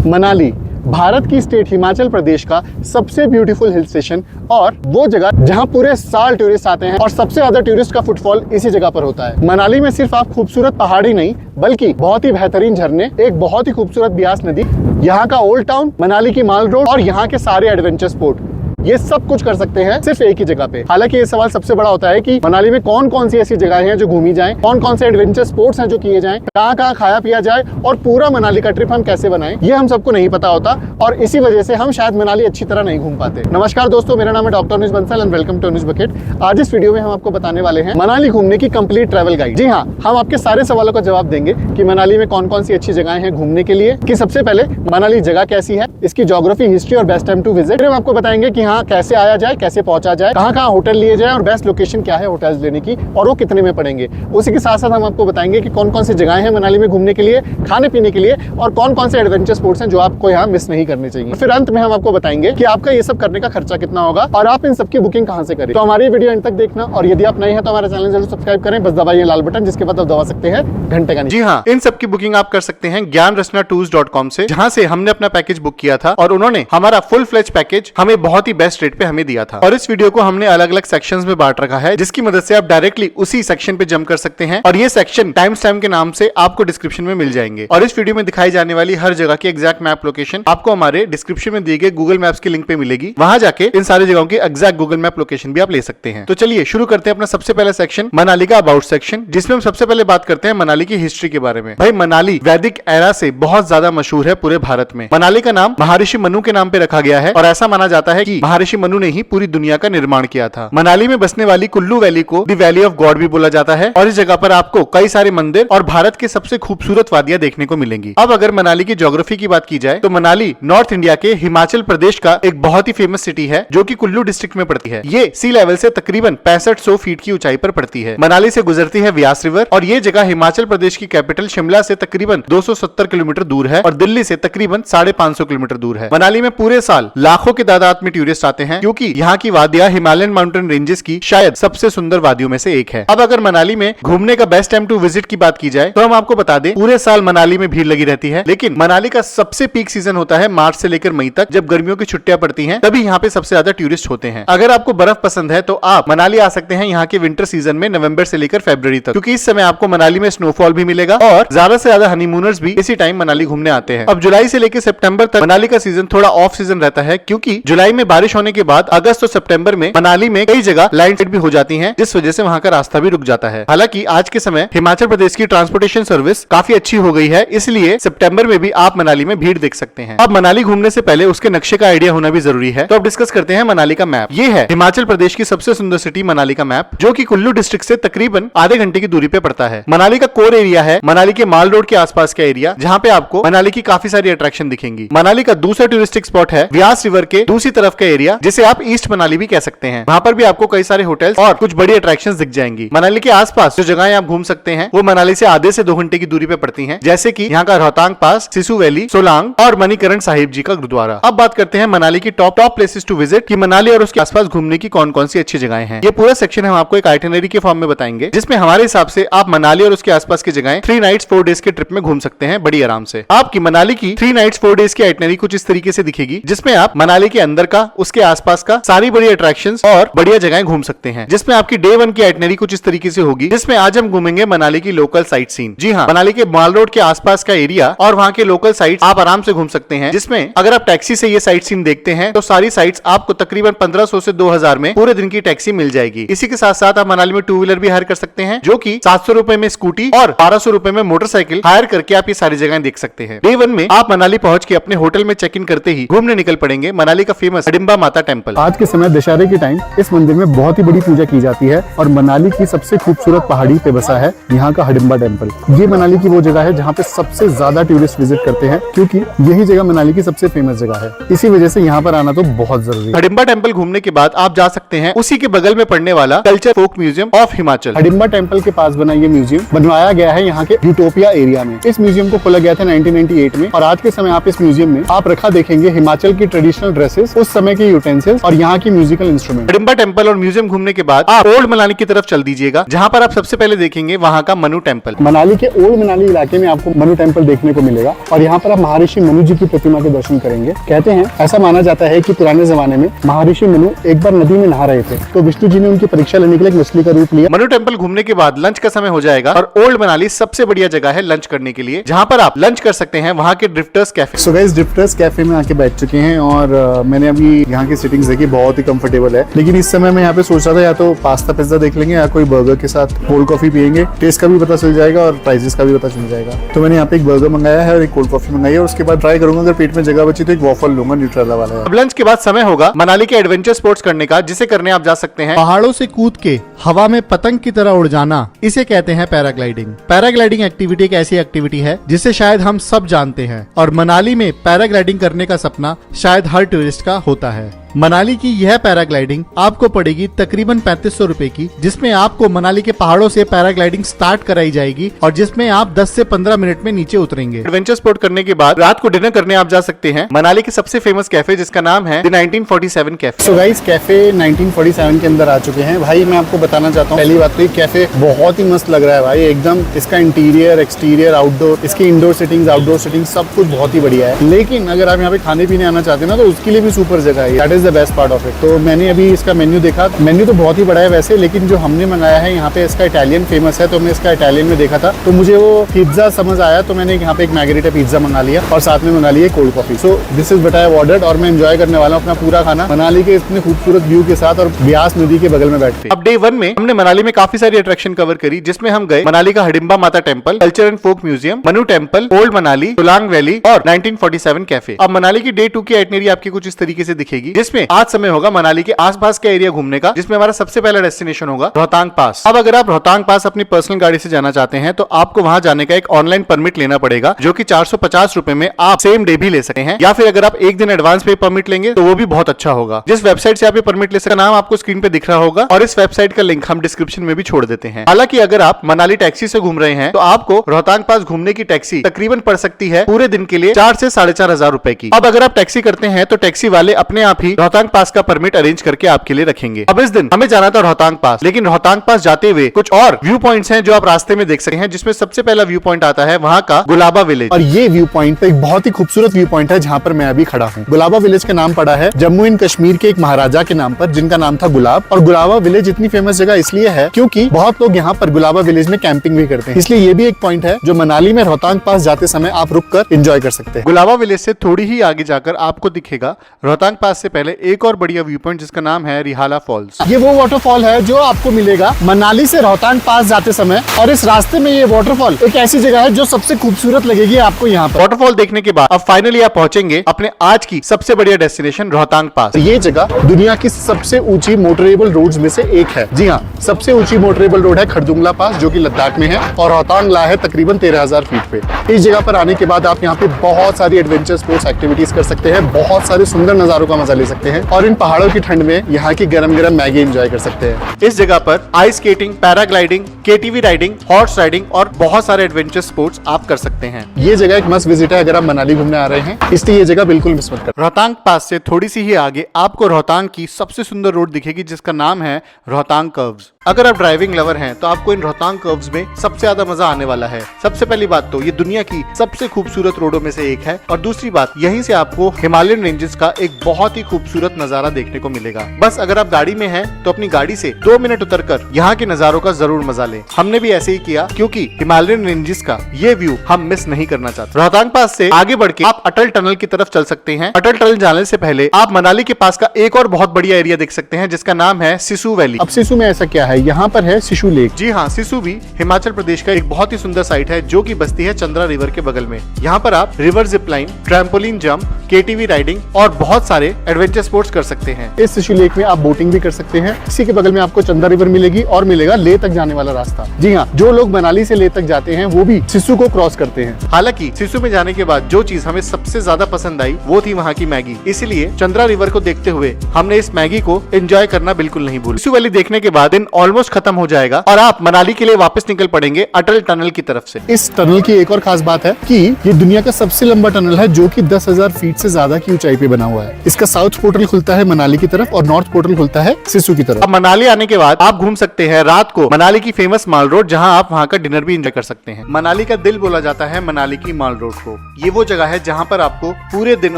मनाली भारत की स्टेट हिमाचल प्रदेश का सबसे ब्यूटीफुल हिल स्टेशन और वो जगह जहां पूरे साल टूरिस्ट आते हैं और सबसे ज्यादा टूरिस्ट का फुटफॉल इसी जगह पर होता है। मनाली में सिर्फ आप खूबसूरत पहाड़ी नहीं बल्कि बहुत ही बेहतरीन झरने, एक बहुत ही खूबसूरत ब्यास नदी, यहाँ का ओल्ड टाउन, मनाली की माल रोड और यहाँ के सारे एडवेंचर स्पॉट, ये सब कुछ कर सकते हैं सिर्फ एक ही जगह पे। हालांकि ये सवाल सबसे बड़ा होता है कि मनाली में कौन कौन सी ऐसी जगह हैं जो घूमी जाएं, कौन कौन से एडवेंचर स्पोर्ट्स हैं जो किए जाएं, कहाँ कहाँ खाया पिया जाए और पूरा मनाली का ट्रिप हम कैसे बनाएं, ये हम सबको नहीं पता होता और इसी वजह से हम शायद मनाली अच्छी तरह नहीं घूम पाते। नमस्कार दोस्तों, मेरा नाम है doctor Anuj Bansal and welcome to Anuj bucket. आज इस वीडियो में हम आपको बताने वाले हैं मनाली घूमने की कंप्लीट ट्रैवल गाइड। जी हाँ, हम आपके सारे सवालों का जवाब देंगे कि मनाली में कौन कौन सी अच्छी जगहें हैं घूमने के लिए, कि सबसे पहले मनाली जगह कैसी है, इसकी ज्योग्राफी, हिस्ट्री और बेस्ट टाइम टू विजिट। हम आपको बताएंगे कि हाँ कैसे आया जाए, कैसे पहुंचा जाए, कहां कहां होटल लिए जाए और बेस्ट लोकेशन क्या है होटल्स लेने की और वो कितने में पड़ेंगे। उसी के साथ साथ हम आपको बताएंगे कि कौन कौन सी जगहें हैं मनाली में घूमने के लिए, खाने पीने के लिए और कौन कौन से एडवेंचर स्पोर्ट्स हैं जो आपको यहाँ मिस नहीं करने चाहिए। फिर अंत में हम आपको बताएंगे कि आपका ये सब करने का खर्चा कितना होगा और आप इन सबकी बुकिंग कहां से करें। तो हमारी वीडियो अंत तक देखना और यदि आप नए हैं तो हमारे चैनल जरूर सब्सक्राइब करें, बस दबाइए लाल बटन जिसके बाद आप दबा सकते हैं घंटे का। जी हाँ, इन सबकी बुकिंग आप कर सकते हैं ज्ञानरचना से, जहां से हमने अपना पैकेज बुक किया था और उन्होंने हमारा फुल फ्लेज पैकेज हमें बहुत ही बेस्ट रेट पे हमें दिया था। और इस वीडियो को हमने अलग अलग सेक्शंस में बांट रखा है जिसकी मदद से आप डायरेक्टली उसी सेक्शन पे जंप कर सकते हैं और ये सेक्शन टाइम स्टैम्प के नाम से आपको डिस्क्रिप्शन में मिल जाएंगे। और इस वीडियो में दिखाई जाने वाली हर जगह की एग्जैक्ट मैप लोकेशन आपको हमारे डिस्क्रिप्शन में दिए गए गूगल मैप्स की लिंक पे मिलेगी। वहां जाके इन सारी जगहों की एग्जैक्ट गूगल मैप लोकेशन भी आप ले सकते हैं। तो चलिए शुरू करते हैं अपना सबसे पहला सेक्शन, मनाली का अबाउट सेक्शन, जिसमें हम सबसे पहले बात करते हैं मनाली की हिस्ट्री के बारे में। भाई, मनाली वैदिक एरा से बहुत ज्यादा मशहूर है पूरे भारत में। मनाली का नाम महर्षि मनु के नाम पे रखा गया है और ऐसा माना जाता है कि महर्षि मनु ने ही पूरी दुनिया का निर्माण किया था। मनाली में बसने वाली कुल्लू वैली को द वैली ऑफ गॉड भी बोला जाता है और इस जगह पर आपको कई सारे मंदिर और भारत के सबसे खूबसूरत वादियां देखने को मिलेंगी। अब अगर मनाली की ज्योग्राफी की बात की जाए तो मनाली नॉर्थ इंडिया के हिमाचल प्रदेश का एक बहुत ही फेमस सिटी है जो कि कुल्लू डिस्ट्रिक्ट में पड़ती है। ये सी लेवल से तकरीबन 6500 फीट की ऊंचाई पर पड़ती है। मनाली से गुजरती है व्यास रिवर और ये जगह हिमाचल प्रदेश की कैपिटल शिमला से तकरीबन 270 किलोमीटर दूर है और दिल्ली से तकरीबन 550 किलोमीटर दूर है। मनाली में पूरे साल लाखों की तादाद में टूरिस्ट आते हैं क्योंकि यहाँ की वादियां हिमालयन माउंटेन रेंजेस की शायद सबसे सुंदर वादियों में से एक है। अब अगर मनाली में घूमने का बेस्ट टाइम टू विजिट की बात की जाए तो हम आपको बता दें पूरे साल मनाली में भीड़ लगी रहती है, लेकिन मनाली का सबसे पीक सीजन होता है मार्च से लेकर मई तक, जब गर्मियों की छुट्टियां पड़ती हैं, तभी यहाँ पे सबसे ज्यादा टूरिस्ट होते हैं। अगर आपको बर्फ पसंद है तो आप मनाली आ सकते हैं यहाँ के विंटर सीजन में नवंबर से लेकर फरवरी तक, क्योंकि इस समय आपको मनाली में स्नोफॉल भी मिलेगा और ज्यादा से ज्यादा हनीमूनर्स भी इसी टाइम मनाली घूमने आते हैं। अब जुलाई से लेकर सितंबर तक मनाली का सीजन थोड़ा ऑफ सीजन रहता है क्योंकि जुलाई में बारिश होने के बाद अगस्त और सितंबर में मनाली में कई जगह लैंडस्लाइड भी हो जाती है, जिस वजह से वहां का रास्ता भी रुक जाता है। हालांकि आज के समय हिमाचल प्रदेश की ट्रांसपोर्टेशन सर्विस काफी अच्छी हो गई है, इसलिए सितंबर में भी आप मनाली में भीड़ देख सकते हैं। अब मनाली घूमने से पहले उसके नक्शे का आइडिया होना भी जरूरी है, तो अब डिस्कस करते हैं मनाली का मैप। ये है हिमाचल प्रदेश की सबसे सुंदर सिटी मनाली का मैप, जो कि कुल्लू डिस्ट्रिक्ट से तकरीबन आधे घंटे की दूरी पे पड़ता है। मनाली का कोर एरिया है मनाली के माल रोड के आसपास का एरिया, जहाँ पे आपको मनाली की काफी सारी अट्रैक्शन दिखेंगी। मनाली का दूसरा टूरिस्टिक स्पॉट है व्यास रिवर के दूसरी तरफ का एरिया, जिसे आप ईस्ट मनाली भी कह सकते हैं। वहाँ पर भी आपको कई सारे होटल्स और कुछ बड़ी अट्रैक्शंस दिख जाएंगी। मनाली के आसपास जो जगहें आप घूम सकते हैं वो मनाली से आधे से 2 घंटे की दूरी पे पड़ती हैं, जैसे कि यहाँ का रोहतांग पास, सिसु वैली, सोलांग और मणिकरण साहिब जी का गुरुद्वारा। अब बात करते हैं मनाली की टॉप प्लेसेस टू विजिट, कि मनाली और उसके आसपास घूमने की कौन कौन सी अच्छी जगहें हैं। ये पूरा सेक्शन हम आपको एक आइटिनरी के फॉर्म में बताएंगे, जिसमें हमारे हिसाब से आप मनाली और उसके आसपास की जगहें 3 नाइट्स 4 डेज के ट्रिप में घूम सकते हैं बड़ी आराम से। आपकी मनाली की 3 नाइट्स 4 डेज की आइटिनरी कुछ इस तरीके से दिखेगी, जिसमें आप मनाली के अंदर का, उसके आसपास का सारी बड़ी अट्रैक्शंस और बढ़िया जगहें घूम सकते हैं। जिसमें आपकी डे 1 की आइटिनरी कुछ इस तरीके से होगी, जिसमें आज हम घूमेंगे मनाली की लोकल साइट सीन। जी हाँ, मनाली के माल रोड के आसपास का एरिया और वहाँ के लोकल साइट्स आप आराम से घूम सकते हैं, जिसमें अगर आप टैक्सी से ये साइट सीन देखते हैं तो सारी साइट्स आपको तकरीबन 1500 से 2000 में पूरे दिन की टैक्सी मिल जाएगी। इसी के साथ साथ आप मनाली में 2 व्हीलर भी हायर कर सकते हैं, जो कि 700 रुपए में स्कूटी और 1200 रुपए में मोटरसाइकिल हायर करके आप ये सारी जगहें देख सकते हैं। डे 1 में आप मनाली पहुंच के अपने होटल में चेक इन करते ही घूमने निकल पड़ेंगे मनाली का फेमस हिडिंबा माता टेम्पल। आज के समय दशहरे के टाइम इस मंदिर में बहुत ही बड़ी पूजा की जाती है और मनाली की सबसे खूबसूरत पहाड़ी पे बसा है यहाँ का हिडिंबा टेम्पल। ये मनाली की वो जगह है जहाँ पे सबसे ज्यादा टूरिस्ट विजिट करते हैं, क्योंकि यही जगह मनाली की सबसे फेमस जगह है। इसी वजह से यहाँ पर आना तो बहुत जरूरी है। हिडिंबा टेम्पल घूमने के बाद आप जा सकते हैं उसी के बगल में पड़ने वाला culture folk museum of Himachal. Hidimba temple के पास बना ये म्यूजियम बनवाया गया है यहाँ के यूटोपिया एरिया में। इस म्यूजियम को खोला गया था 1998 में और आज के समय आप इस म्यूजियम में आप रखा देखेंगे हिमाचल की ट्रेडिशनल ड्रेसेस, उस समय के यूटेंसिल्स और यहाँ की म्यूजिकल इंस्ट्रूमेंट। हडिम्बा टेम्पल और म्यूजियम घूमने के बाद आप ओल्ड मनाली की तरफ चल दीजिएगा, जहाँ पर आप सबसे पहले देखेंगे वहाँ का मनु टेम्पल। मनाली के ओल्ड मनाली इलाके में आपको मनु टेम्पल देखने को मिलेगा और यहाँ पर आप महर्षि मनु जी की प्रतिमा के दर्शन करेंगे। कहते हैं, ऐसा माना जाता है कि पुराने जमाने में महर्षि मनु एक बार नदी में नहा रहे थे, तो विष्णु जी ने उनकी परीक्षा लेने के लिए एक मछली का रूप लिया। मनु टेम्पल घूमने के बाद लंच का समय हो जाएगा और ओल्ड मनाली सबसे बढ़िया जगह है लंच करने के लिए, जहाँ पर आप लंच कर सकते हैं वहाँ के drifters cafe. So guys, drifters cafe में आके बैठ चुके हैं और मैंने अभी यहाँ की सिटिंग्स देखी, बहुत ही कंफर्टेबल है। लेकिन इस समय मैं यहाँ पे सोच रहा था या तो पास्ता पिज्जा देख लेंगे या कोई बर्गर के साथ कोल्ड कॉफी पियेंगे। टेस्ट का भी पता चल जाएगा और प्राइसेस का भी पता चल जाएगा। तो मैंने यहाँ पे एक बर्गर मंगाया है और एक कोल्ड कॉफी मंगाई है और उसके बाद ट्राई करूंगा, अगर पेट में जगह बची तो एक वॉफल लूंगा न्यूट्रेला वाला। अब लंच के बाद समय होगा मनाली के एडवेंचर स्पोर्ट्स करने का, जिसे करने आप जा सकते हैं पहाड़ों से कूद के हवा में पतंग की तरह उड़ जाना। इसे कहते हैं पैराग्लाइडिंग। पैराग्लाइडिंग एक्टिविटी एक ऐसी एक्टिविटी है जिसे शायद हम सब जानते हैं और मनाली में पैराग्लाइडिंग करने का सपना शायद हर टूरिस्ट का होता है। मनाली की यह पैराग्लाइडिंग आपको पड़ेगी तकरीबन 3500 रुपए की, जिसमें आपको मनाली के पहाड़ों से पैराग्लाइडिंग स्टार्ट कराई जाएगी और जिसमें आप 10 से 15 मिनट में नीचे उतरेंगे। एडवेंचर स्पोर्ट करने के बाद रात को डिनर करने आप जा सकते हैं मनाली के सबसे फेमस कैफे, जिसका नाम है the 1947 cafe. So guys, cafe 1947 के अंदर आ चुके हैं। भाई मैं आपको बताना चाहता हूँ, पहली बात तो ये कैफे बहुत ही मस्त लग रहा है भाई, एकदम इसका इंटीरियर, एक्सटीरियर, आउटडोर, इसकी इंडोर सिटिंग्स, आउटडोर सिटिंग्स सब कुछ बहुत ही बढ़िया है। लेकिन अगर आप यहाँ पे खाने पीने आना चाहते हैं ना, तो उसके लिए भी सुपर जगह है। That is the best part of it. तो मैंने अभी इसका मेन्यू देखा, मेन्यू तो बहुत ही बड़ा है वैसे, लेकिन जो हमने मंगाया है यहाँ पे इसका इटालियन फेमस है, तो मैं इसका इटालियन में देखा था तो मुझे वो पिज्जा समझ आया, तो मैंने यहाँ पे एक मैगरेटा पिज्जा मंगा लिया और साथ में मंगा लिया cold coffee. So this is what I have ordered और मैं एंजॉय करने वाला हूँ अपना पूरा खाना मनाली के इतने खूबसूरत व्यू के साथ और ब्यास नदी के बगल में बैठ के। अब डे 1 में हमने मनाली में काफी सारी अट्रैक्शन कवर करी, जिसमें हम गए मनाली का Hadimba Mata temple, culture and folk museum, Manu temple, old Manali, Solang valley और 1947 कैफे। अब मनाली की डे 2 की आइटनरी आपकी कुछ इस तरीके से दिखेगी, जिसमें आज समय होगा मनाली के आसपास का एरिया घूमने का, जिसमें हमारा सबसे पहला डेस्टिनेशन होगा रोहतांग पास। अब अगर आप रोहतांग पास अपनी पर्सनल गाड़ी से जाना चाहते हैं तो आपको वहां जाने का एक ऑनलाइन परमिट लेना पड़ेगा, जो कि 450 रुपए में आप सेम डे भी ले सकते हैं, या फिर अगर आप एक दिन एडवांस पे परमिट लेंगे तो वो भी बहुत अच्छा होगा। जिस वेबसाइट से आप ये परमिट ले सकते हैं, नाम आपको स्क्रीन पे दिख रहा होगा और इस वेबसाइट का लिंक हम डिस्क्रिप्शन में भी छोड़ देते हैं। हालांकि अगर आप मनाली टैक्सी से घूम रहे हैं तो आपको रोहतांग पास घूमने की टैक्सी तकरीबन पड़ सकती है पूरे दिन के लिए 4 से 4,500 रुपए की। अब अगर आप टैक्सी करते हैं तो टैक्सी वाले अपने आप ही रोहतांग पास का परमिट अरेंज करके आपके लिए रखेंगे। अब इस दिन हमें जाना था रोहतांग पास, लेकिन रोहतांग पास जाते हुए कुछ और व्यू पॉइंट्स हैं जो आप रास्ते में देख सकते हैं, जिसमें सबसे पहला व्यू पॉइंट आता है वहां का गुलाबा विलेज। और ये व्यू पॉइंट एक बहुत ही खूबसूरत व्यू पॉइंट है जहाँ पर मैं अभी खड़ा हूँ। गुलाबा विलेज का नाम पड़ा है जम्मू एंड कश्मीर के एक महाराजा के नाम पर, जिनका नाम था गुलाब। और गुलाबा विलेज इतनी फेमस जगह इसलिए है क्योंकि बहुत लोग यहाँ पर गुलाबा विलेज में कैंपिंग भी करते हैं, इसलिए ये भी एक पॉइंट है जो मनाली में रोहतांग पास जाते समय आप रुक कर एंजॉय कर सकते हैं। गुलाबा विलेज से थोड़ी ही आगे जाकर आपको दिखेगा रोहतांग पास से पहले एक और बढ़िया व्यू पॉइंट, जिसका नाम है रिहाला फॉल्स। ये वो वाटरफॉल है जो आपको मिलेगा मनाली से रोहतांग पास जाते समय, और इस रास्ते में ये वाटरफॉल एक ऐसी जगह है जो सबसे खूबसूरत लगेगी आपको यहाँ पर। वाटरफॉल देखने के बाद अब फाइनली आप पहुंचेंगे अपने आज की सबसे बढ़िया डेस्टिनेशन रोहतांग पास। ये जगह दुनिया की सबसे ऊंची मोटरेबल रोड्स में से एक है। जी हाँ, सबसे ऊंची मोटरेबल रोड है खरदुंगला पास, जो कि लद्दाख में है, और रोहतांग ला है तकरीबन 13,000 फीट पे। इस जगह पर आने के बाद आप यहाँ पे बहुत सारी एडवेंचर स्पोर्ट्स एक्टिविटीज कर सकते हैं, बहुत सारे सुंदर नजारों का मजा ले सकते हैं और इन पहाड़ों की ठंड में यहाँ की गरम गरम मैगी एंजॉय कर सकते हैं। इस जगह पर ice skating, paragliding, KTV riding, horse riding और बहुत सारे एडवेंचर स्पोर्ट्स आप कर सकते हैं। ये जगह एक मस्ट विजिट है अगर आप मनाली घूमने आ रहे हैं, इसलिए ये जगह बिल्कुल मिस मत करें। रोहतांग पास से थोड़ी सी ही आगे आपको रोहतांग की सबसे सुंदर रोड दिखेगी, जिसका नाम है रोहतांग कर्व्स। अगर आप ड्राइविंग लवर हैं तो आपको इन रोहतांग कर्व्स में सबसे ज्यादा मजा आने वाला है। सबसे पहली बात तो ये दुनिया की सबसे खूबसूरत रोडों में से एक है, और दूसरी बात यहीं से आपको हिमालयन रेंजेस का एक बहुत ही खूबसूरत नजारा देखने को मिलेगा। बस अगर आप गाड़ी में हैं तो अपनी गाड़ी से 2 मिनट उतरकर यहाँ के नजारों का जरूर मजा लें। हमने भी ऐसे ही किया, क्योंकि हिमालयन रेंजेस का ये व्यू हम मिस नहीं करना चाहते। रोहतांग पास से आगे बढ़ के आप अटल टनल की तरफ चल सकते हैं। अटल टनल जाने से पहले आप मनाली के पास का एक और बहुत बढ़िया एरिया देख सकते हैं, जिसका नाम है सिसु वैली। अब सिसु में ऐसा क्या है? यहाँ पर है सिसु लेक। जी हाँ, सिसु भी हिमाचल प्रदेश का एक बहुत ही सुंदर साइट है, जो कि बसती है चंद्रा रिवर के बगल में। यहाँ पर आप river zip line, trampoline jump, KTV riding और बहुत सारे एडवेंचर स्पोर्ट्स कर सकते हैं। इस सिसु लेक में आप बोटिंग भी कर सकते हैं। इसी के बगल में आपको चंद्रा रिवर मिलेगी और मिलेगा लेह तक जाने वाला रास्ता। जी हाँ, जो लोग मनाली से लेह तक जाते हैं वो भी सिसु को क्रॉस करते हैं। हालांकि सिसु में जाने के बाद जो चीज हमें सबसे ज्यादा पसंद आई वो थी वहाँ की मैगी, इसलिए चंद्रा रिवर को देखते हुए हमने इस मैगी को एंजॉय करना बिल्कुल नहीं भूला। सिसु वैली देखने के बाद दिन ऑलमोस्ट खत्म हो जाएगा और आप मनाली के लिए वापस निकल पड़ेंगे अटल टनल की तरफ से। इस टनल की एक और खास बात है कि ये दुनिया का सबसे लंबा टनल है, जो कि 10,000 फीट से ज्यादा की ऊंचाई पे बना हुआ है। इसका साउथ साउथ पोर्टल खुलता है मनाली की तरफ और नॉर्थ पोर्टल खुलता है सिसु की तरफ। अब मनाली आने के बाद आप घूम सकते हैं रात को मनाली की फेमस माल रोड, जहां आप वहां का डिनर भी एंजॉय कर सकते हैं। मनाली का दिल बोला जाता है मनाली की माल रोड को। ये वो जगह है जहां पर आपको पूरे दिन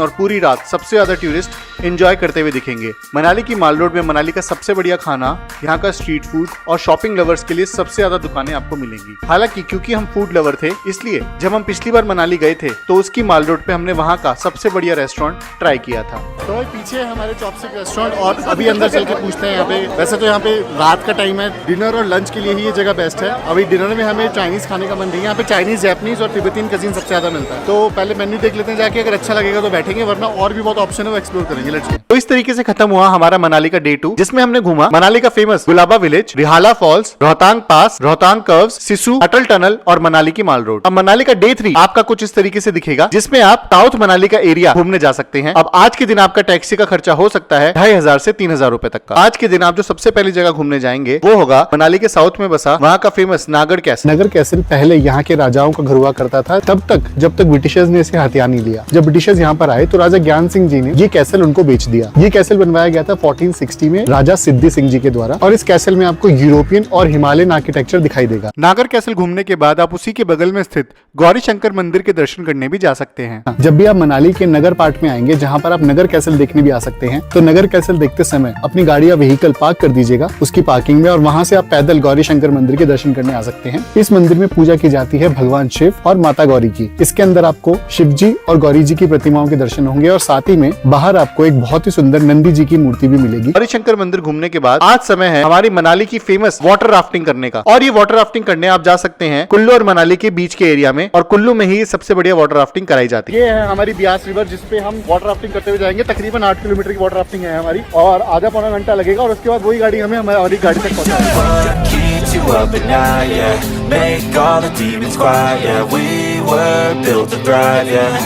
और पूरी रात सबसे ज्यादा टूरिस्ट एंजॉय करते हुए दिखेंगे। मनाली की माल रोड में मनाली का सबसे बढ़िया खाना, यहाँ का स्ट्रीट फूड और शॉपिंग लवर्स के लिए सबसे ज्यादा दुकानें आपको मिलेंगी। हालांकि क्योंकि हम फूड लवर थे, इसलिए जब हम पिछली बार मनाली गए थे तो उसकी माल रोड पे हमने वहाँ का सबसे बढ़िया रेस्टोरेंट ट्राई किया था। तो पीछे है हमारे चॉपस्टिक रेस्टोरेंट और अभी अंदर चल के पूछते हैं यहाँ पे। वैसे तो यहाँ पे रात का टाइम है, डिनर और लंच के लिए ही ये जगह बेस्ट है। अभी डिनर में हमें चाइनीज खाने का मन रही है। यहाँ पे चाइनीज, जापानीज और तिब्बतीन कजिन सबसे ज्यादा मिलता है। तो पहले मेन्यू देख लेते हैं जाके, अगर अच्छा लगेगा तो बैठेंगे, वरना और भी बहुत ऑप्शन है वो एक्सप्लोर करेंगे। Let's go. तो इस तरीके से खत्म हुआ हमारा मनाली का डे 2, जिसमें हमने घूमा मनाली का famous Gulaba village, Rahala falls, Rohtang pass, Rohtang curves, Sissu, Atal tunnel और मनाली की माल रोड। अब मनाली का डे 3 आपका कुछ इस तरीके से दिखेगा, जिसमें आप साउथ मनाली का एरिया घूमने जा सकते हैं। अब आज के दिन आपका टैक्सी का खर्चा हो सकता है 2500 से 3000 रुपए तक का। आज के दिन आप जो सबसे पहली जगह घूमने जाएंगे वो होगा मनाली के साउथ में बसा वहाँ का फेमस नागढ़ कैसल। नगर कैसल पहले यहाँ के राजाओं का घर हुआ करता था, तब तक जब तक ब्रिटिशर्स ने इसे हथिया नहीं लिया। जब ब्रिटिशर्स यहाँ पर आए तो राजा ज्ञान सिंह जी ने ये कैसल उनको बेच दिया। ये कैसल बनवाया गया था 1460 में राजा सिद्धि सिंह जी के द्वारा, और इस कैसल में आपको यूरोपियन और हिमालयन आर्किटेक्चर दिखाई देगा। नागढ़ कैसल घूमने के बाद आप उसी के बगल में स्थित गौरी शंकर मंदिर के दर्शन करने भी जा सकते हैं। जब भी आप मनाली के नगर पार्ट में आएंगे, जहाँ पर आप नगर कैसल देखने भी आ सकते हैं, तो नगर कैसल देखते समय अपनी गाड़ी या व्हीकल पार्क कर दीजिएगा उसकी पार्किंग में, और वहाँ से आप पैदल गौरी शंकर मंदिर के दर्शन करने आ सकते हैं। इस मंदिर में पूजा की जाती है भगवान शिव और माता गौरी की। इसके अंदर आपको शिव जी और गौरी जी की प्रतिमाओं के दर्शन होंगे, और साथ ही में बाहर आपको एक बहुत ही सुंदर नंदी जी की मूर्ति भी मिलेगी। गौरी शंकर मंदिर घूमने के बाद आज समय है हमारी मनाली की फेमस वाटर राफ्टिंग करने का। और ये वाटर राफ्टिंग करने आप जा सकते हैं कुल्लू और मनाली के बीच के एरिया में, और कुल्लू में ही सबसे बढ़िया वाटर राफ्टिंग कराई जाती है। ये है हमारी ब्यास रिवर, जिसपे हम वाटर राफ्टिंग करते हुए जाएंगे। तकरीबन 8 किलोमीटर की वाटर राफ्टिंग है हमारी, और आधा पौना घंटा लगेगा, और उसके बाद वही गाड़ी हमें हमारी गाड़ी तक पहुंचाएगी। You up at night, yeah. Make all the demons quiet, yeah. We were built to thrive, yeah.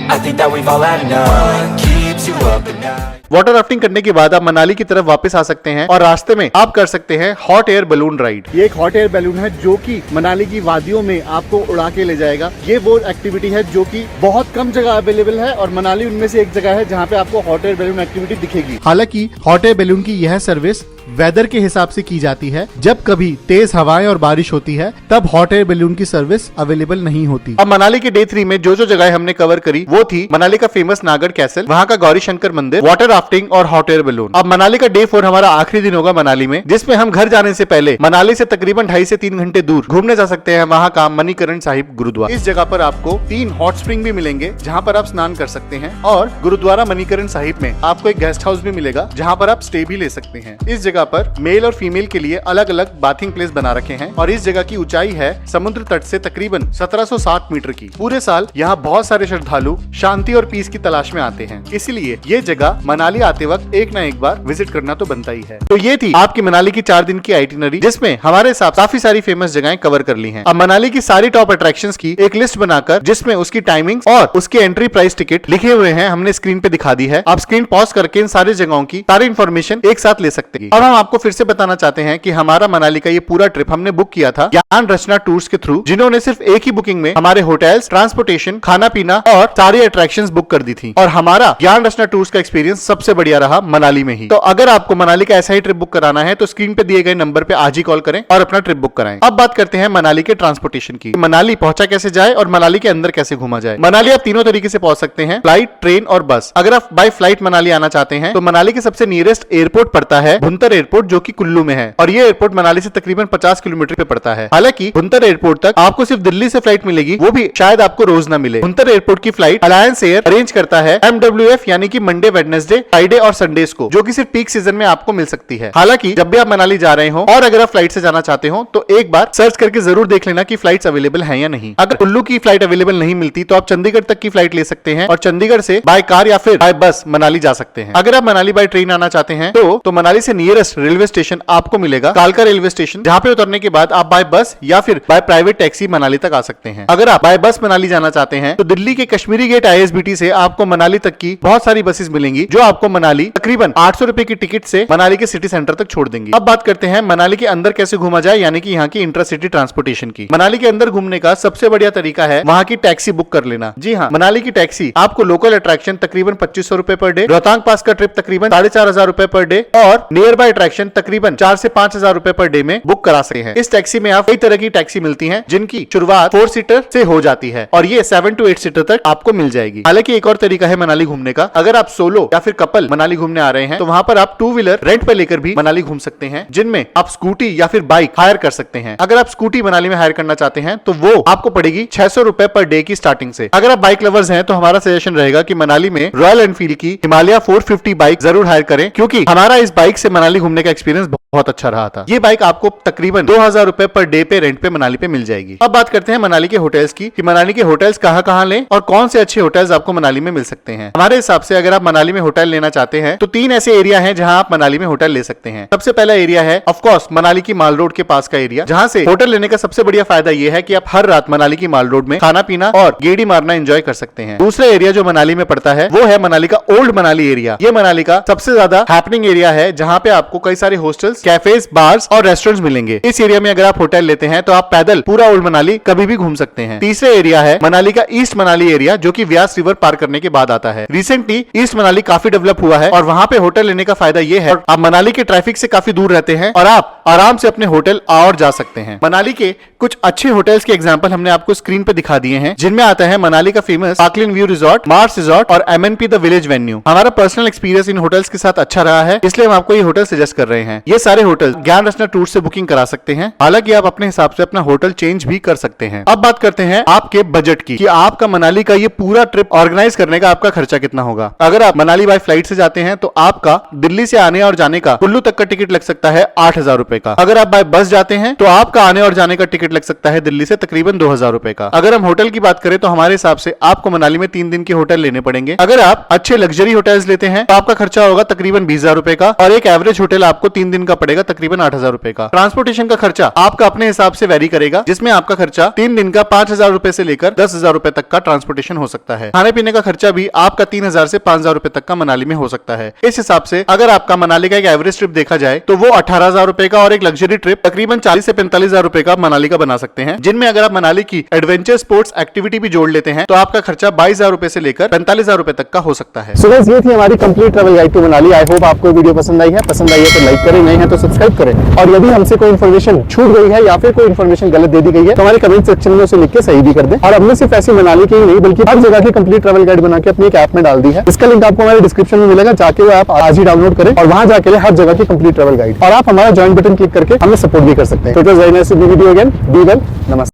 I think that we've all had enough. What keeps you up at night? Water rafting करने के बाद आप मनाली की तरफ वापस आ सकते हैं, और रास्ते में आप कर सकते हैं हॉट एयर बलून राइड। ये एक हॉट एयर बैलून है जो कि मनाली की वादियों में आपको उड़ा के ले जाएगा। ये वो एक्टिविटी है जो कि बहुत कम जगह अवेलेबल है, और मनाली उनमें से एक जगह है जहाँ पे आपको हॉट एयर बैलून एक्टिविटी दिखेगी। हालांकि हॉट एयर बैलून की यह सर्विस वेदर के हिसाब से की जाती है। जब कभी तेज हवाएं और बारिश होती है तब हॉट एयर बैलून की सर्विस अवेलेबल नहीं होती। अब मनाली के डे 3 में जो जगह हमने कवर करी वो थी मनाली का फेमस नागढ़ कैसल, वहाँ का गौरी शंकर मंदिर, वाटर राफ्टिंग और हॉट एयर बैलून। अब मनाली का डे 4 हमारा आखिरी दिन होगा मनाली में, जिसमें हम घर जाने से पहले मनाली से तकरीबन 2.5 से 3 घंटे दूर घूमने जा सकते हैं वहाँ का मणिकरण साहिब गुरुद्वारा। इस जगह पर आपको 3 हॉट स्प्रिंग भी मिलेंगे जहाँ पर आप स्नान कर सकते हैं, और गुरुद्वारा मणिकरण साहिब में आपको एक गेस्ट हाउस भी मिलेगा जहाँ पर आप स्टे भी ले सकते हैं। इस जगह पर मेल और फीमेल के लिए अलग अलग बाथिंग प्लेस बना रखे हैं, और इस जगह की ऊंचाई है समुद्र तट से तकरीबन 1760 मीटर की। पूरे साल यहाँ बहुत सारे श्रद्धालु शांति और पीस की तलाश में आते हैं, इसलिए ये जगह मनाली आते वक्त एक न एक बार विजिट करना तो बनता ही है। तो ये थी आपकी मनाली की 4 दिन की आइटिनरी, जिसमें हमारे हिसाब काफी सारी फेमस जगहें कवर कर ली हैं। अब मनाली की सारी टॉप अट्रैक्शंस की एक लिस्ट बनाकर, जिसमें उसकी टाइमिंग और उसके एंट्री प्राइस टिकट लिखे हुए हैं, हमने स्क्रीन पे दिखा दी है। आप स्क्रीन पॉज करके इन सारी जगहों की सारी इन्फॉर्मेशन एक साथ ले सकते हैं। अब हम आपको फिर से बताना चाहते हैं कि हमारा मनाली का ये पूरा ट्रिप हमने बुक किया था ज्ञान रचना टूर्स के थ्रू, जिन्होंने सिर्फ एक ही बुकिंग में हमारे होटल्स, ट्रांसपोर्टेशन, खाना पीना और सारी अट्रैक्शंस बुक कर दी थी। और हमारा ज्ञान रचना टूर्स का एक्सपीरियंस सबसे बढ़िया रहा मनाली में ही। तो अगर आपको मनाली का ऐसा ही ट्रिप बुक कराना है तो स्क्रीन पे दिए गए नंबर पे आज ही कॉल करें और अपना ट्रिप बुक कराएं। अब बात करते हैं मनाली के ट्रांसपोर्टेशन की। मनाली पहुंचा कैसे जाए और मनाली के अंदर कैसे घूमा जाए। मनाली आप तीनों तरीके से पहुंच सकते हैं, फ्लाइट, ट्रेन और बस। अगर आप बाय फ्लाइट मनाली आना चाहते हैं तो मनाली के सबसे नियरेस्ट एयरपोर्ट पड़ता है भुंतर एयरपोर्ट, जो कि कुल्लू में है, और ये एयरपोर्ट मनाली से तकरीबन 50 किलोमीटर पे पड़ता है। हालांकि भुंतर एयरपोर्ट तक आपको सिर्फ दिल्ली से फ्लाइट मिलेगी, वो भी शायद आपको रोज ना मिले। भुंतर एयरपोर्ट की फ्लाइट अलायंस एयर अरेंज करता है MWF, यानी कि मंडे, वेडनेसडे, फ्राइडे और संडेज को, जो कि सिर्फ पीक सीजन में आपको मिल सकती है। हालांकि जब भी आप मनाली जा रहे हो और अगर आप फ्लाइट से जाना चाहते हो तो एक बार सर्च करके जरूर देख लेना कि फ्लाइट्स अवेलेबल हैं या नहीं। अगर कुल्लू की फ्लाइट अवेलेबल नहीं मिलती तो आप चंडीगढ़ तक की फ्लाइट ले सकते हैं और चंडीगढ़ से बाय कार या फिर बाय बस मनाली जा सकते हैं। अगर आप मनाली बाय ट्रेन आना चाहते हैं तो मनाली से नियरेस्ट नियरेस्ट रेलवे स्टेशन आपको मिलेगा कालका रेलवे स्टेशन, जहाँ पे उतरने के बाद आप बाय बस या फिर बाय प्राइवेट टैक्सी मनाली तक आ सकते हैं। अगर आप बाय बस मनाली जाना चाहते हैं तो दिल्ली के कश्मीरी गेट ISBT से आपको मनाली तक की बहुत सारी बसेस मिलेंगी जो आपको मनाली तकरीबन 800 रुपए की टिकट से मनाली के सिटी सेंटर तक छोड़ देंगी। अब बात करते हैं मनाली के अंदर कैसे घूमा जाए, यानी कि यहाँ की इंट्रासिटी ट्रांसपोर्टेशन की। मनाली के अंदर घूमने का सबसे बढ़िया तरीका है वहाँ की टैक्सी बुक कर लेना। जी हाँ, मनाली की टैक्सी आपको लोकल अट्रैक्शन तकरीबन 2500 रुपए पर डे, रोहतांग पास का ट्रिप तकरीबन 4500 रुपए पर डे और नियर बाय अट्रैक्शन तकरीबन 4 से 5000 रुपए पर डे में बुक करा सकते हैं। इस टैक्सी में आप कई तरह की टैक्सी मिलती हैं जिनकी शुरुआत 4 सीटर से हो जाती है और ये 7 to 8 सीटर तक आपको मिल जाएगी। हालांकि एक और तरीका है मनाली घूमने का, अगर आप सोलो या फिर कपल मनाली घूमने आ रहे हैं तो वहां पर आप 2 व्हीलर रेंट पे लेकर भी मनाली घूम सकते हैं, जिनमें आप स्कूटी या फिर बाइक हायर कर सकते हैं। अगर आप स्कूटी मनाली में हायर करना चाहते हैं तो वो आपको पड़ेगी 600 रुपए पर डे की स्टार्टिंग से। अगर आप बाइक लवर्स हैं तो हमारा सजेशन रहेगा कि मनाली में रॉयल एनफील्ड की हिमालय 450 बाइक जरूर हायर करें, क्योंकि हमारा इस बाइक से मनाली घूमने का एक्सपीरियंस बहुत अच्छा रहा था। ये बाइक आपको तकरीबन 2000 रुपए पर डे पे रेंट पे मनाली पे मिल जाएगी। अब बात करते हैं मनाली के होटल्स की, कि मनाली के होटल्स कहाँ लें और कौन से अच्छे होटल्स आपको मनाली में मिल सकते हैं। हमारे हिसाब से अगर आप मनाली में होटल लेना चाहते हैं तो 3 ऐसे एरिया हैं जहां आप मनाली में होटल ले सकते हैं। सबसे पहला एरिया है ऑफ कोर्स मनाली की माल रोड के पास का एरिया, जहां से होटल लेने का सबसे बढ़िया फायदा यह है कि आप हर रात मनाली की माल रोड में खाना पीना और गेड़ी मारना एंजॉय कर सकते हैं। दूसरा एरिया जो मनाली में पड़ता है वो है मनाली का ओल्ड मनाली एरिया। ये मनाली का सबसे ज्यादा हैपनिंग एरिया है, जहां पे आपको कई सारे हॉस्टल्स, कैफेज, बार्स और रेस्टोरेंट्स मिलेंगे। इस एरिया में अगर आप होटल लेते हैं तो आप पैदल पूरा ओल्ड मनाली कभी भी घूम सकते हैं। तीसरा एरिया है मनाली का ईस्ट मनाली एरिया, जो कि व्यास रिवर पार करने के बाद आता है। रिसेंटली ईस्ट मनाली काफी डेवलप हुआ है और वहां पे होटल लेने का फायदा ये है आप मनाली के ट्रैफिक से काफी दूर रहते हैं और आप आराम से अपने होटल आ और जा सकते हैं। मनाली के कुछ अच्छे होटल्स के एग्जांपल हमने आपको स्क्रीन पे दिखा दिए हैं, जिनमें आता है मनाली का famous parkland view resort, Mars resort और MNP द विलेज वेन्यू। हमारा पर्सनल एक्सपीरियंस इन होटल्स के साथ अच्छा रहा है, इसलिए हम आपको ये होटल सजेस्ट कर रहे हैं। ये सारे होटल ज्ञान रचना टूर से बुकिंग करा सकते हैं, हालांकि आप अपने हिसाब से अपना होटल चेंज भी कर सकते हैं। अब बात करते हैं आपके बजट की, कि आपका मनाली का ये पूरा ट्रिप ऑर्गेनाइज करने का आपका खर्चा कितना होगा। अगर आप मनाली बाय फ्लाइट से जाते हैं तो आपका दिल्ली से आने और जाने का कुल्लू तक का टिकट लग सकता है 8000 रुपए का। अगर आप बाय बस जाते हैं तो आपका आने और जाने का टिकट लग सकता है दिल्ली से तकरीबन 2000 रुपए का। अगर हम होटल की बात करें तो हमारे हिसाब से आपको मनाली में 3 दिन के होटल लेने पड़ेंगे। अगर आप अच्छे लग्जरी होटल्स लेते हैं तो आपका खर्चा होगा तकरीबन 20000 रुपए का और एक एवरेज होटल आपको 3 दिन का पड़ेगा तकरीबन 8000 रुपए का। ट्रांसपोर्टेशन का खर्चा आपका अपने हिसाब से वेरी करेगा, जिसमें आपका खर्चा 3 दिन का 5000 रुपए से लेकर 10000 रुपए तक का ट्रांसपोर्टेशन हो सकता है। खाने पीने का खर्चा भी आपका 3000 से 5000 रुपए तक का मनाली में हो सकता है। इस हिसाब से अगर आपका मनाली का एक एवरेज ट्रिप देखा जाए तो वो 18000 रुपए का और एक लग्जरी ट्रिप तकरीबन 40 से 45000 रुपए का मनाली का बना सकते हैं, जिनमें अगर आप मनाली की एडवेंचर स्पोर्ट्स एक्टिविटी भी जोड़ लेते हैं तो आपका खर्चा 22000 रुपए से लेकर 45000 रुपए तक का हो सकता है। सो गाइस, ये थी हमारी complete travel guide to Manali. I hope आपको वीडियो पसंद आई है। पसंद आई है तो लाइक करें, नए हैं तो सब्सक्राइब करें और यदि हमसे कोई इन्फॉर्मेशन छूट गई है या फिर कोई इन्फॉर्मेशन गलत दे दी गई है तो हमारे कमेंट सेक्शन में उसे लिख के सही भी कर दें। और हमने सिर्फ ऐसी मनाली की ही नहीं बल्कि हर जगह की कंप्लीट ट्रैवल गाइड बना के अपनी एक ऐप में डाल दी है। इसका लिंक आपको हमारे डिस्क्रिप्शन में मिलेगा, जाके वो ऐप आज ही डाउनलोड करें और वहां जाके हर जगह की कंप्लीट ट्रैवल गाइड और आप हमारा ज्वाइन बटन क्लिक करके हमें सपोर्ट भी कर सकते हैं। तो it was very nice to be with you again. Be well, नमस्ते।